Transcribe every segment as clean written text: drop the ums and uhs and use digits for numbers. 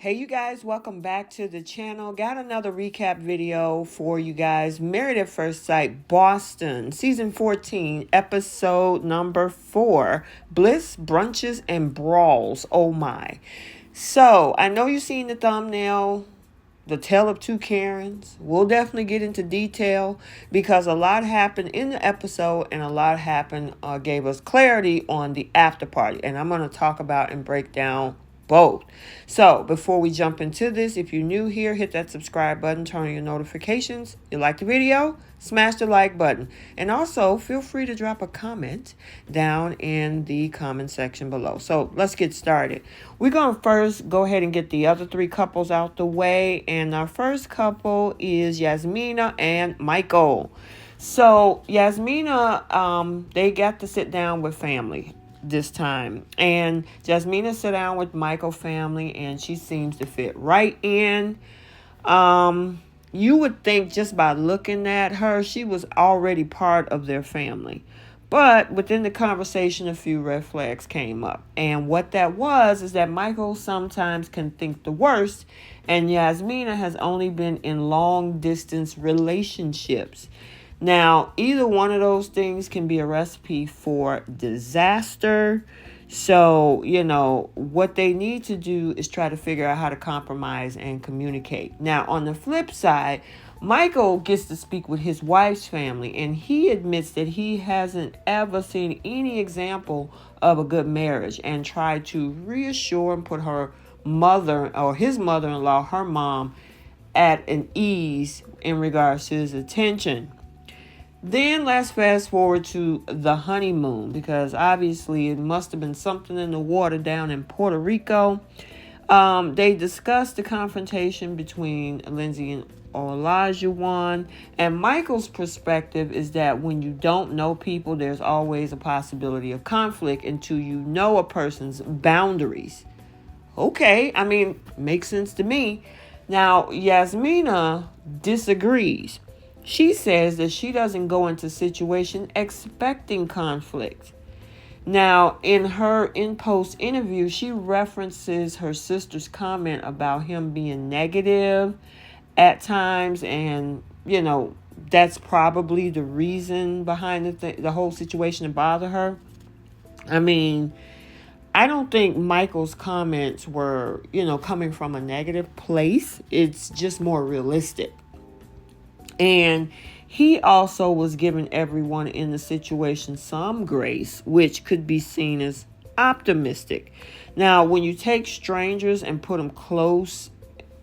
Hey you guys, welcome back to the channel. Got another recap video for you guys. Married at First Sight, Boston, season 14, episode number 4, Bliss, Brunches, and Brawls. Oh my. So, I know you've seen the thumbnail, the tale of two Karens. We'll definitely get into detail because a lot happened in the episode and a lot happened, gave us clarity on the after party. And I'm going to talk about and break down both. So before we jump into this, if you're new here, hit that subscribe button, turn on your notifications. You like the video, smash the like button, and also feel free to drop a comment down in the comment section below. So let's get started. We're going to first go ahead and get the other three couples out the way, and our first couple is Yasmina and Michael. So Yasmina, they got to sit down with family this time, and Yasmina sat down with Michael family, and she seems to fit right in. You would think just by looking at her, she was already part of their family. But within the conversation, a few red flags came up. And what that was is that Michael sometimes can think the worst, and Yasmina has only been in long distance relationships. Now, either one of those things can be a recipe for disaster. So, what they need to do is try to figure out how to compromise and communicate. Now, on the flip side, Michael gets to speak with his wife's family, and he admits that he hasn't ever seen any example of a good marriage, and tried to reassure and put her mother or his mother-in-law, her mom, at an ease in regards to his attention. Then let's fast forward to the honeymoon, because obviously it must have been something in the water down in Puerto Rico. They discussed the confrontation between Lindsey and Olajuwon, and Michael's perspective is that when you don't know people, there's always a possibility of conflict until you know a person's boundaries. Okay, makes sense to me. Now, Yasmina disagrees. She says that she doesn't go into situation expecting conflict. Now, in her in-post interview, she references her sister's comment about him being negative at times, and that's probably the reason behind the whole situation to bother her. I don't think Michael's comments were, coming from a negative place. It's just more realistic. And he also was giving everyone in the situation some grace, which could be seen as optimistic. Now, when you take strangers and put them close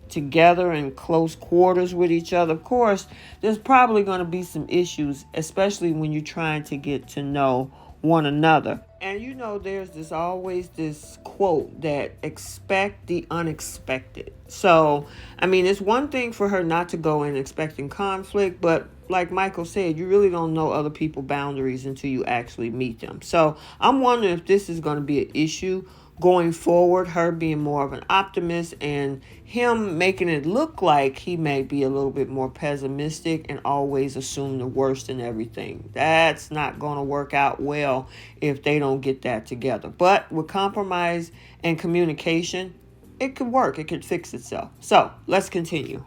together in close quarters with each other, of course, there's probably going to be some issues, especially when you're trying to get to know one another. And there's always this quote that expect the unexpected. So, it's one thing for her not to go in expecting conflict, but like Michael said, you really don't know other people's boundaries until you actually meet them. So I'm wondering if this is going to be an issue going forward, her being more of an optimist and him making it look like he may be a little bit more pessimistic and always assume the worst in everything. That's not going to work out well if they don't get that together. But with compromise and communication, it could work. It could fix itself. So let's continue.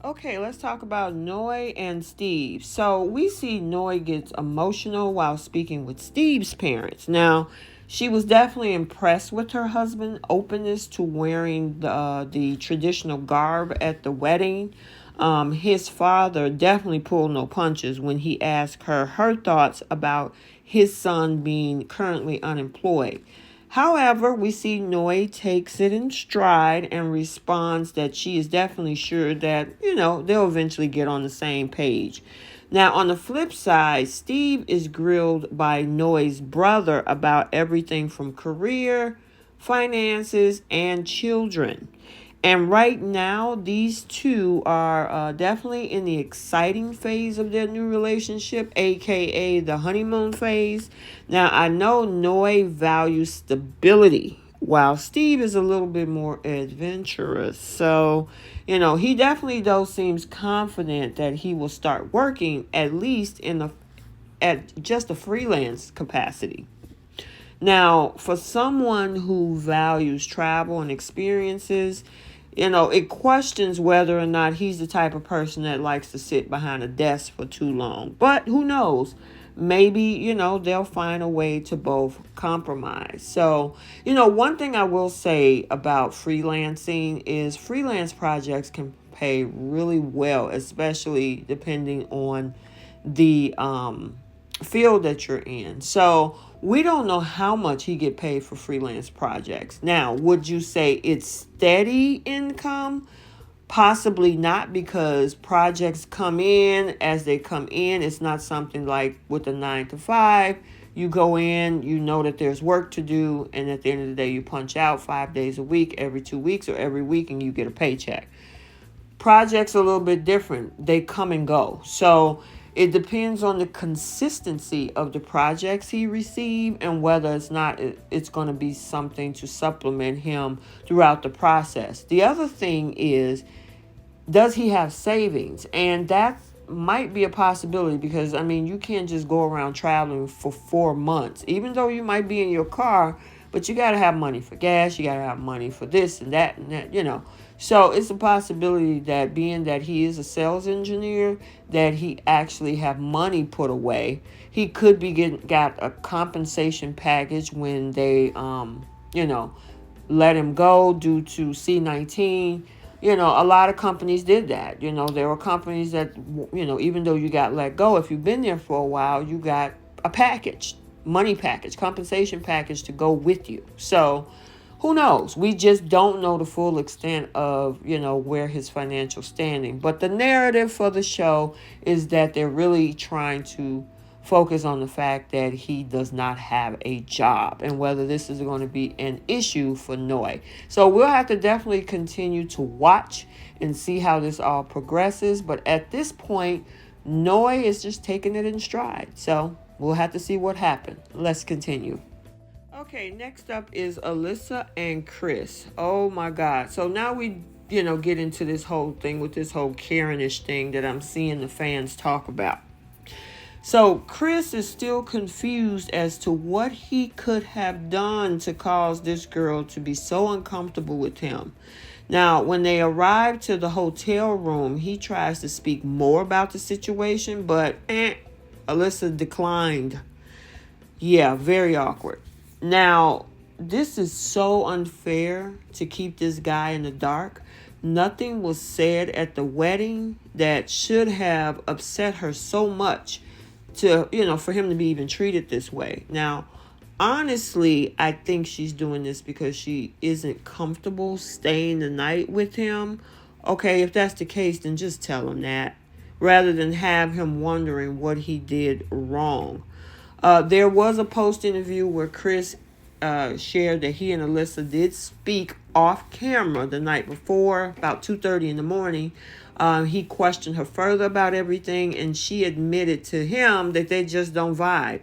Okay, let's talk about Noi and Steve. So we see Noi gets emotional while speaking with Steve's parents. Now, she was definitely impressed with her husband's openness to wearing the traditional garb at the wedding. His father definitely pulled no punches when he asked her thoughts about his son being currently unemployed. However, we see Noi takes it in stride and responds that she is definitely sure that, they'll eventually get on the same page. Now, on the flip side, Steve is grilled by Noi's brother about everything from career, finances, and children. And right now, these two are definitely in the exciting phase of their new relationship, aka the honeymoon phase. Now, I know Noi values stability, while Steve is a little bit more adventurous. So, he definitely though seems confident that he will start working at least at just a freelance capacity. Now, for someone who values travel and experiences, it questions whether or not he's the type of person that likes to sit behind a desk for too long. But who knows? Maybe, they'll find a way to both compromise. So, one thing I will say about freelancing is freelance projects can pay really well, especially depending on the field that you're in. So we don't know how much he get paid for freelance projects. Now, would you say it's steady income? Possibly not, because projects come in as they come in. It's not something like with a 9 to 5. You go in, you know that there's work to do, and at the end of the day, you punch out 5 days a week, every 2 weeks, or every week, and you get a paycheck. Projects are a little bit different. They come and go. So it depends on the consistency of the projects he received and whether it's going to be something to supplement him throughout the process. The other thing is, does he have savings? And that might be a possibility, because you can't just go around traveling for 4 months, even though you might be in your car, but you got to have money for gas, you got to have money for this and that. So it's a possibility that, being that he is a sales engineer, that he actually have money put away. He could be got a compensation package when they let him go due to C-19. A lot of companies did that. There were companies that, even though you got let go, if you've been there for a while, you got a package, money package, compensation package to go with you. So who knows? We just don't know the full extent of, where his financial standing. But the narrative for the show is that they're really trying to focus on the fact that he does not have a job, and whether this is going to be an issue for Noi. So we'll have to definitely continue to watch and see how this all progresses. But at this point, Noi is just taking it in stride. So we'll have to see what happens. Let's continue. Okay, next up is Alyssa and Chris. Oh my God. So now we, get into this whole thing with this whole Karen-ish thing that I'm seeing the fans talk about. So Chris is still confused as to what he could have done to cause this girl to be so uncomfortable with him. Now, when they arrive to the hotel room, he tries to speak more about the situation, but Alyssa declined. Yeah, very awkward. Now, this is so unfair to keep this guy in the dark. Nothing was said at the wedding that should have upset her so much to, for him to be even treated this way. Now, honestly, I think she's doing this because she isn't comfortable staying the night with him. Okay, if that's the case, then just tell him that, rather than have him wondering what he did wrong. There was a post interview where Chris shared that he and Alyssa did speak off camera the night before, about 2:30 in the morning. He questioned her further about everything, and she admitted to him that they just don't vibe.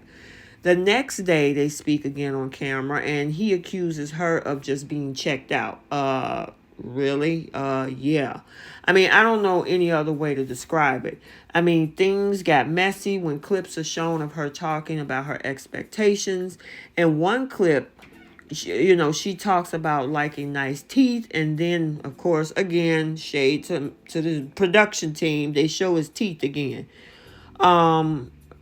The next day, they speak again on camera, and he accuses her of just being checked out. Really? Yeah. I don't know any other way to describe it. Things got messy when clips are shown of her talking about her expectations. In one clip, she talks about liking nice teeth, and then, of course, again, shade to the production team, they show his teeth again.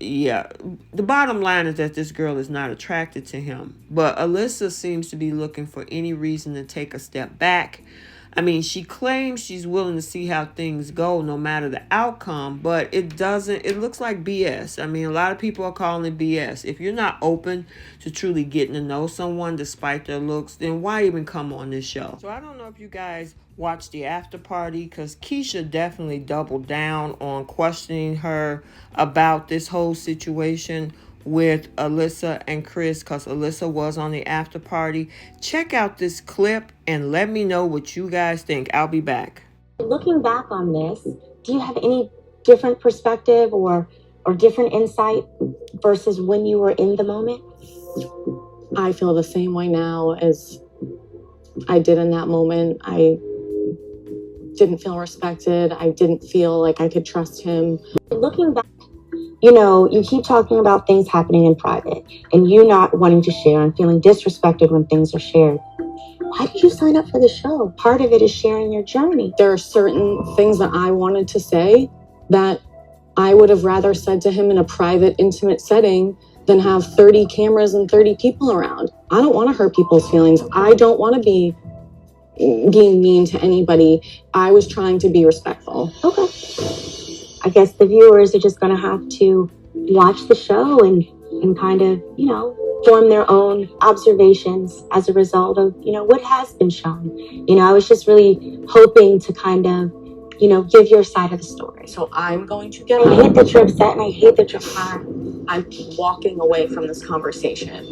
Yeah, the bottom line is that this girl is not attracted to him, but Alyssa seems to be looking for any reason to take a step back. She claims she's willing to see how things go no matter the outcome, but it looks like BS. A lot of people are calling it BS. If you're not open to truly getting to know someone despite their looks, then why even come on this show? So I don't know if you guys watched the after party, because Keisha definitely doubled down on questioning her about this whole situation with Alyssa and Chris, because Alyssa was on the after party. Check out this clip and let me know what you guys think. I'll be back. Looking back on this, do you have any different perspective or different insight versus when you were in the moment? I feel the same way now as I did in that moment. I didn't feel respected. I didn't feel like I could trust him. Looking back, You keep talking about things happening in private and you not wanting to share and feeling disrespected when things are shared. Why did you sign up for the show? Part of it is sharing your journey. There are certain things that I wanted to say that I would have rather said to him in a private, intimate setting than have 30 cameras and 30 people around. I don't want to hurt people's feelings. I don't want to be being mean to anybody. I was trying to be respectful. Okay. I guess the viewers are just going to have to watch the show and kind of, form their own observations as a result of, what has been shown. I was just really hoping to kind of, give your side of the story. So I'm going to get I hate that you're upset and I hate that you're crying. I'm walking away from this conversation.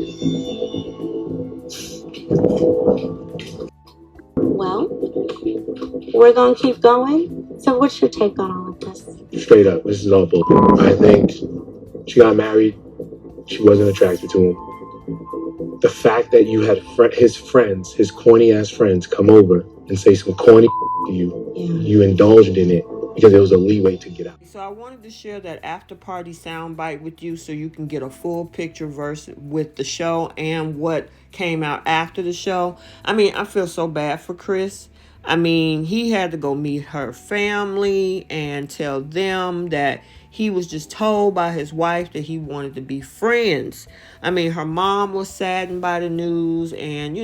Well, we're going to keep going. So what's your take on all of this? Straight up, this is all bullshit. I think she got married. She wasn't attracted to him. The fact that you had his friends, his corny ass friends, come over and say some corny to you, you indulged in it because there was a leeway to get out. So I wanted to share that after party soundbite with you so you can get a full picture with the show and what came out after the show. I mean, I feel so bad for Chris. I mean, he had to go meet her family and tell them that he was just told by his wife that he wanted to be friends. I mean, her mom was saddened by the news and,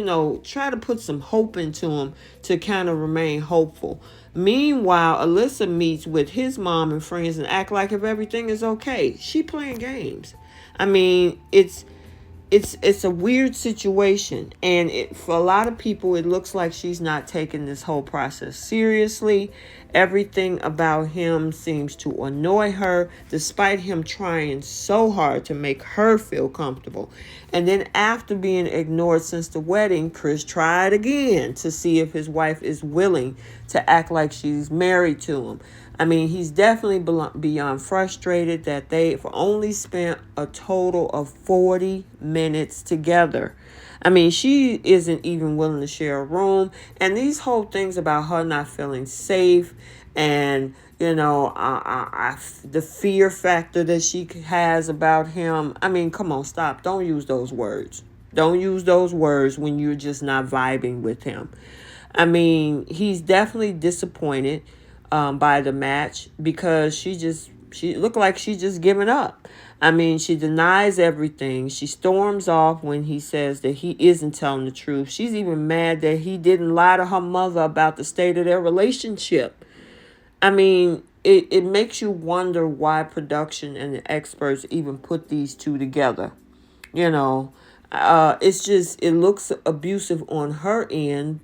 try to put some hope into him to kind of remain hopeful. Meanwhile, Alyssa meets with his mom and friends and act like if everything is okay. She playing games. I mean, it's a weird situation, and for a lot of people it looks like she's not taking this whole process seriously. Everything about him seems to annoy her despite him trying so hard to make her feel comfortable. And then after being ignored since the wedding, Chris tried again to see if his wife is willing to act like she's married to him. I mean, he's definitely beyond frustrated that they've only spent a total of 40 minutes together. I mean, she isn't even willing to share a room. And these whole things about her not feeling safe and, the fear factor that she has about him. I mean, come on, stop. Don't use those words. Don't use those words when you're just not vibing with him. I mean, he's definitely disappointed by the match because she looked like she's just giving up. I mean, she denies everything. She storms off when he says that he isn't telling the truth. She's even mad that he didn't lie to her mother about the state of their relationship. I mean, it makes you wonder why production and the experts even put these two together. It looks abusive on her end.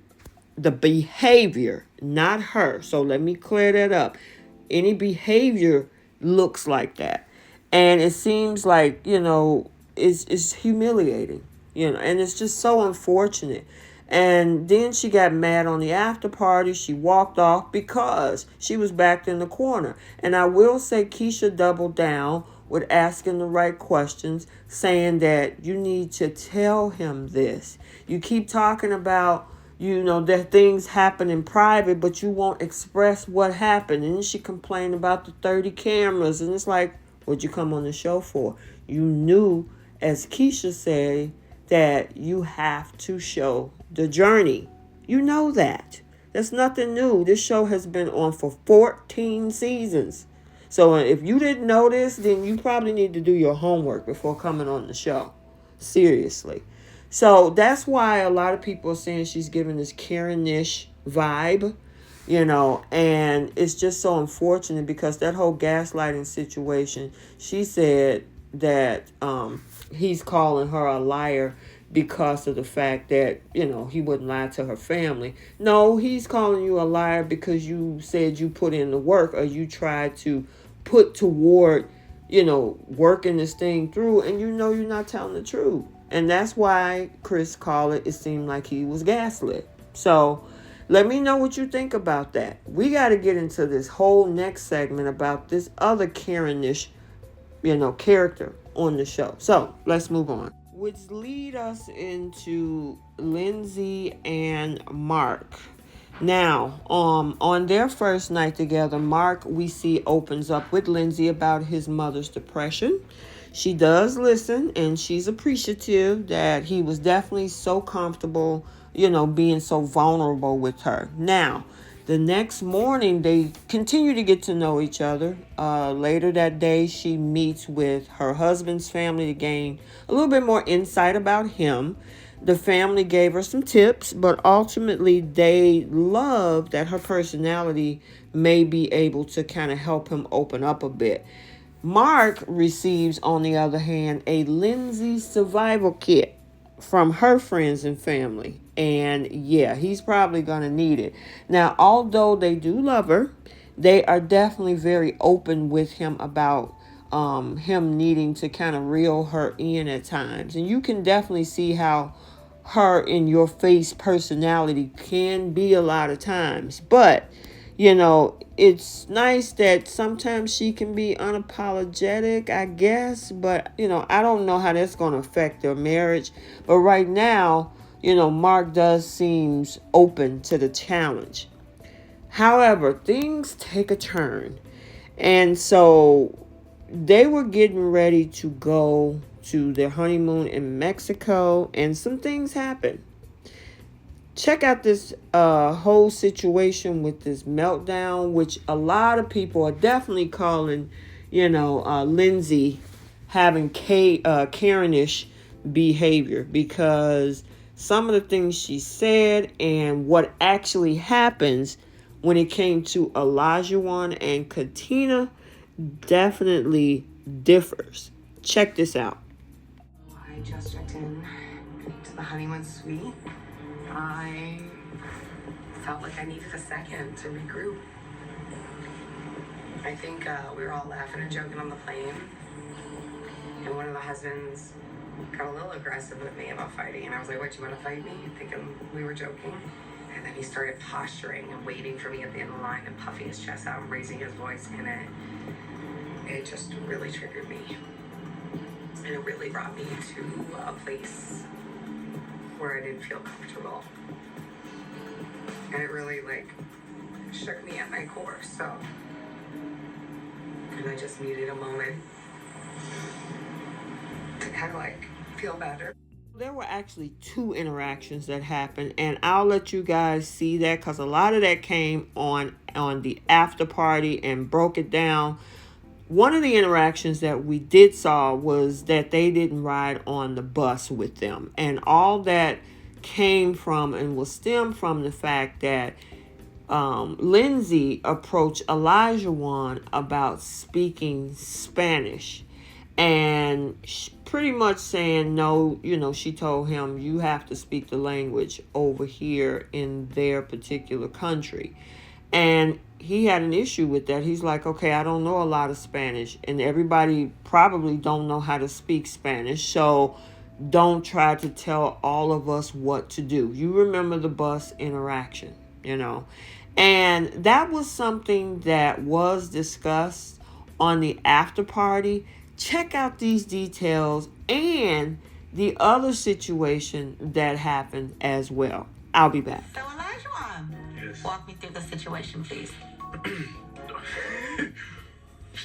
The behavior, not her. So let me clear that up. Any behavior looks like that. And it seems like, it's humiliating, and it's just so unfortunate. And then she got mad on the after party. She walked off because she was backed in the corner. And I will say Keisha doubled down with asking the right questions, saying that you need to tell him this. You keep talking about that things happen in private, but you won't express what happened. And then she complained about the 30 cameras. And it's like, what'd you come on the show for? You knew, as Keisha said, that you have to show the journey. You know that. That's nothing new. This show has been on for 14 seasons. So if you didn't know this, then you probably need to do your homework before coming on the show. Seriously. So that's why a lot of people are saying she's giving this Karen-ish vibe, and it's just so unfortunate because that whole gaslighting situation, she said that he's calling her a liar because of the fact that, he wouldn't lie to her family. No, he's calling you a liar because you said you put in the work or you tried to put toward, working this thing through, and you're not telling the truth. And that's why Chris called it seemed like he was gaslit. So let me know what you think about that. We got to get into this whole next segment about this other Karen-ish, character on the show. So let's move on. Which lead us into Lindsey and Mark. Now, on their first night together, Mark, we see, opens up with Lindsey about his mother's depression. She does listen, and she's appreciative that he was definitely so comfortable, being so vulnerable with her. Now, the next morning, they continue to get to know each other. Later that day, she meets with her husband's family to gain a little bit more insight about him. The family gave her some tips, but ultimately they love that her personality may be able to kind of help him open up a bit. Mark receives, on the other hand, a Lindsey survival kit from her friends and family. And yeah, he's probably going to need it. Now, although they do love her, they are definitely very open with him about him needing to kind of reel her in at times. And you can definitely see how her in your face personality can be a lot of times. But, it's nice that sometimes she can be unapologetic, I guess. But, I don't know how that's going to affect their marriage. But right now, Mark does seems open to the challenge. However, things take a turn. And so they were getting ready to go to their honeymoon in Mexico, and some things happened. Check out this whole situation with this meltdown, which a lot of people are definitely calling, Lindsey having Karenish behavior, because some of the things she said and what actually happens when it came to Olajuwon and Katina definitely differs. Check this out. I just checked in to the honeymoon suite. I felt like I needed a second to regroup. I think we were all laughing and joking on the plane, and one of the husbands got a little aggressive with me about fighting, and I was like, "What, you want to fight me?" Thinking we were joking. And then he started posturing and waiting for me at the end of the line and puffing his chest out and raising his voice, and it just really triggered me. And it really brought me to a place where I didn't feel comfortable. And it really, shook me at my core, so. And I just needed a moment to kind of, feel better. There were actually 2 interactions that happened, and I'll let you guys see that because a lot of that came on the after party and broke it down. One of the interactions that we did saw was that they didn't ride on the bus with them. And all that came from and was stemmed from the fact that Lindsey approached Olajuwon about speaking Spanish. And pretty much saying no, she told him, you have to speak the language over here in their particular country. And he had an issue with that. He's like, okay, I don't know a lot of Spanish, and everybody probably don't know how to speak Spanish, so don't try to tell all of us what to do. You remember the bus interaction, and that was something that was discussed on the after party. Check out these details and the other situation that happened as well. I'll be back. So, Olajuwon, Yes. walk me through the situation, please.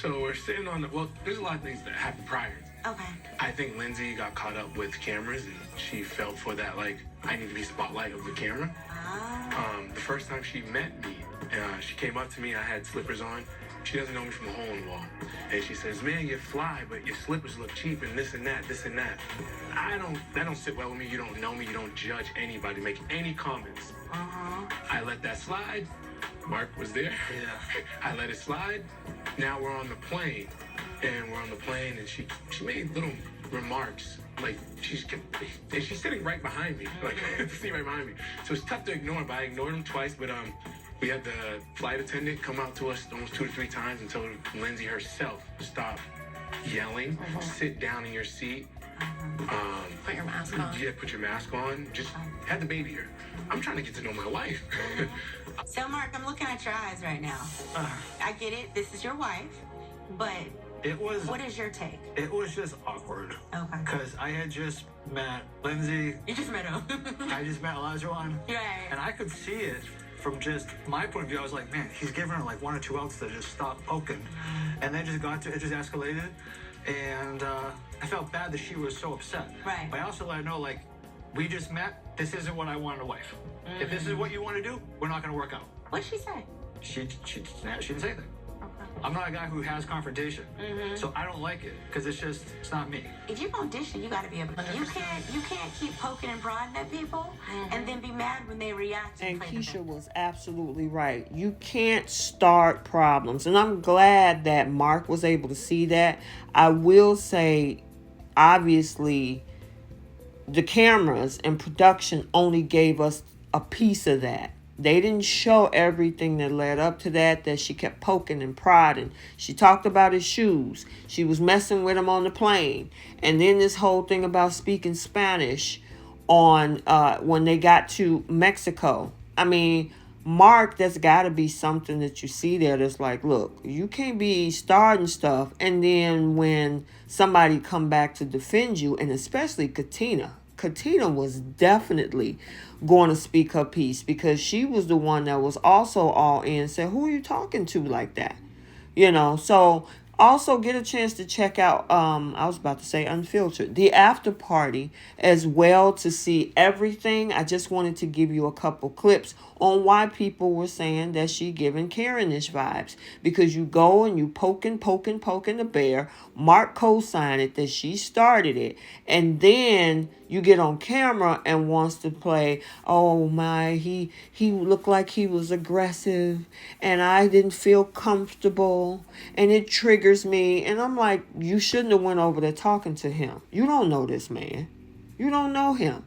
So we're sitting on there's a lot of things that happened prior. Okay. I think Lindsey got caught up with cameras, and she felt for that, I need to be spotlight of the camera. The first time she met me, she came up to me, I had slippers on. She doesn't know me from a hole in the wall. And she says, man, you're fly, but your slippers look cheap, and this and that. That don't sit well with me. You don't know me. You don't judge anybody, make any comments. I let that slide. Mark was there. Yeah. I let it slide. Now we're on the plane. And she made little remarks. She's sitting right behind me. Sitting right behind me. So it's tough to ignore, but I ignored him twice, but we had the flight attendant come out to us almost 2 to 3 times and told Lindsey herself to stop yelling, sit down in your seat. Put your mask on. Yeah, put your mask on. Just had the baby here. I'm trying to get to know my wife. So, Mark, I'm looking at your eyes right now. I get it. This is your wife. But what is your take? It was just awkward. Okay. Because I had just met Lindsey. You just met him. I just met Olajuwon. Right. And I could see it from just my point of view, I was like, man, he's giving her like 1 or 2 outs to just stop poking. And then it just escalated. And I felt bad that she was so upset. Right. But I also let her know, like, we just met. This isn't what I want in a wife. If this is what you want to do, we're not going to work out. What'd she say? She didn't say anything. Okay. I'm not a guy who has confrontation, so I don't like it because it's not me. If you're gonna dish it, you gotta be able to. You can't keep poking and prodding at people and then be mad when they react. And Keisha was absolutely right. You can't start problems. And I'm glad that Mark was able to see that. I will say, obviously, the cameras and production only gave us a piece of that. They didn't show everything that led up to that she kept poking and prodding. She talked about his shoes. She was messing with him on the plane. And then this whole thing about speaking Spanish on when they got to Mexico. I mean, Mark, there's got to be something that you see there that's like, look, you can't be starting stuff. And then when somebody come back to defend you, and especially Katina was definitely going to speak her piece because she was the one that was also all in and said, who are you talking to like that? So also get a chance to check out, I was about to say Unfiltered, the after party as well to see everything. I just wanted to give you a couple clips on why people were saying that she giving Karen-ish vibes. Because you go and you poking the bear. Mark co-signed it that she started it. And then you get on camera and wants to play, oh my, he looked like he was aggressive and I didn't feel comfortable and it triggers me. And I'm like, you shouldn't have went over there talking to him. You don't know this man. You don't know him.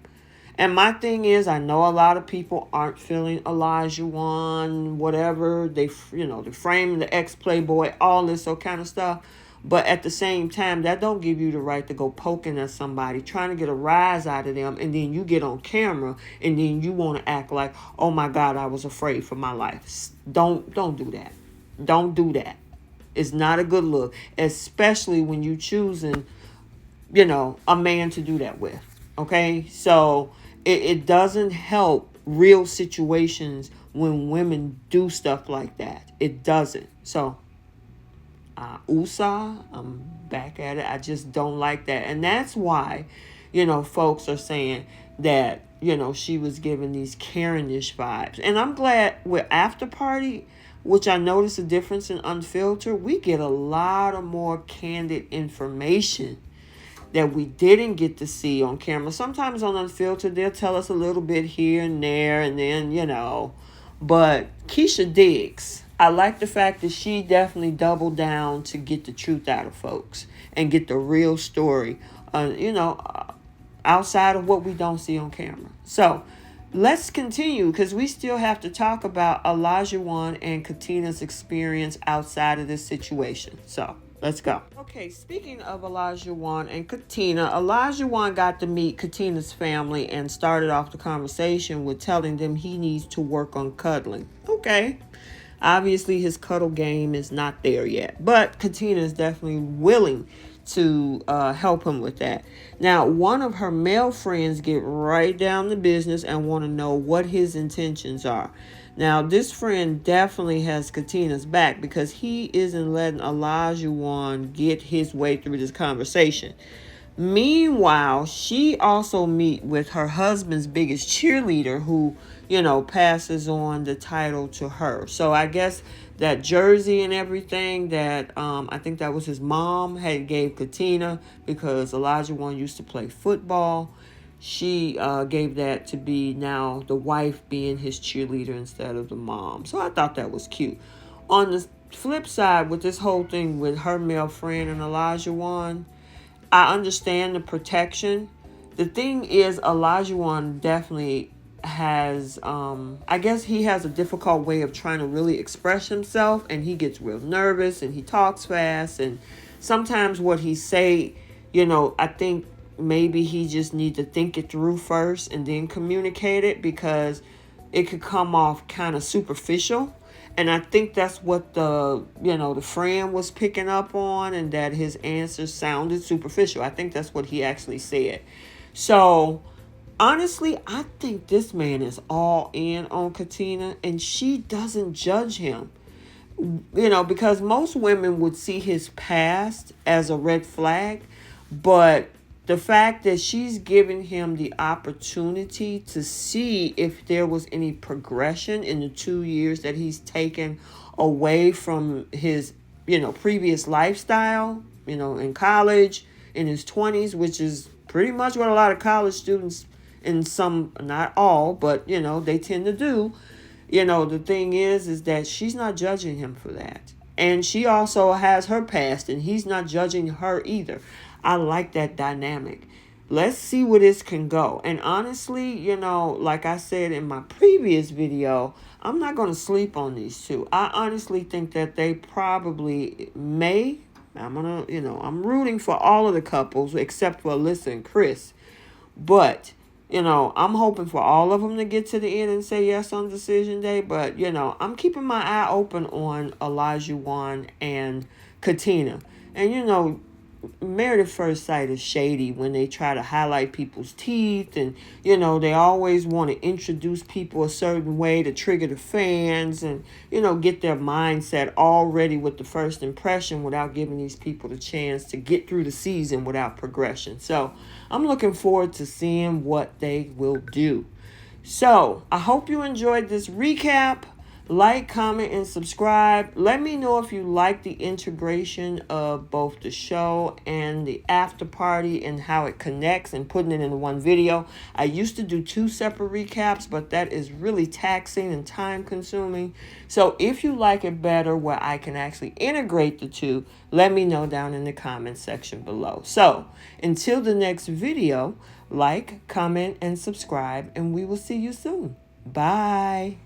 And my thing is, I know a lot of people aren't feeling Olajuwon, whatever. They frame the ex-playboy, all this kind of stuff. But at the same time, that don't give you the right to go poking at somebody, trying to get a rise out of them. And then you get on camera and then you want to act like, oh my God, I was afraid for my life. Don't do that. Don't do that. It's not a good look, especially when you choosing, a man to do that with. Okay? So it doesn't help real situations when women do stuff like that. It doesn't. So, I'm back at it. I just don't like that. And that's why, folks are saying that, she was giving these Karen-ish vibes. And I'm glad with After Party, which I noticed a difference in Unfiltered, we get a lot of more candid information that we didn't get to see on camera. Sometimes on Unfiltered, they'll tell us a little bit here and there, and then, But Keisha digs. I like the fact that she definitely doubled down to get the truth out of folks and get the real story, outside of what we don't see on camera. So let's continue because we still have to talk about Olajuwon and Katina's experience outside of this situation. So let's go. Okay, speaking of Olajuwon and Katina, Olajuwon got to meet Katina's family and started off the conversation with telling them he needs to work on cuddling. Okay. Obviously, his cuddle game is not there yet, but Katina is definitely willing to help him with that. Now, one of her male friends get right down to business and want to know what his intentions are. Now, this friend definitely has Katina's back because he isn't letting Olajuwon get his way through this conversation. Meanwhile, she also meet with her husband's biggest cheerleader who, passes on the title to her. So I guess that jersey and everything that I think that was his mom had gave Katina because Olajuwon used to play football. She gave that to be now the wife being his cheerleader instead of the mom. So I thought that was cute. On the flip side with this whole thing with her male friend and Olajuwon, I understand the protection. The thing is, Olajuwon definitely has, I guess he has a difficult way of trying to really express himself, and he gets real nervous and he talks fast, and sometimes what he say, I think maybe he just need to think it through first and then communicate it because it could come off kind of superficial. And I think that's what the friend was picking up on, and that his answers sounded superficial. I think that's what he actually said. So honestly, I think this man is all in on Katina, and she doesn't judge him. Because most women would see his past as a red flag, but the fact that she's giving him the opportunity to see if there was any progression in the 2 years that he's taken away from his, previous lifestyle, in college, in his 20s, which is pretty much what a lot of college students, in some, not all, but, they tend to do. The thing is that she's not judging him for that. And she also has her past, and he's not judging her either. I like that dynamic. Let's see where this can go. And honestly, like I said in my previous video, I'm not going to sleep on these two. I honestly think that they probably may. I'm rooting for all of the couples except for Alyssa and Chris. But I'm hoping for all of them to get to the end and say yes on decision day. But, I'm keeping my eye open on Olajuwon and Katina. And, Married at First Sight is shady when they try to highlight people's teeth. And, they always want to introduce people a certain way to trigger the fans and, get their mindset already with the first impression without giving these people the chance to get through the season without progression. So I'm looking forward to seeing what they will do. So I hope you enjoyed this recap. Like, comment, and subscribe. Let me know if you like the integration of both the show and the after party and how it connects and putting it in one video. I used to do 2 separate recaps, but that is really taxing and time consuming. So if you like it better where I can actually integrate the 2, let me know down in the comment section below. So until the next video, like, comment, and subscribe, and we will see you soon. Bye.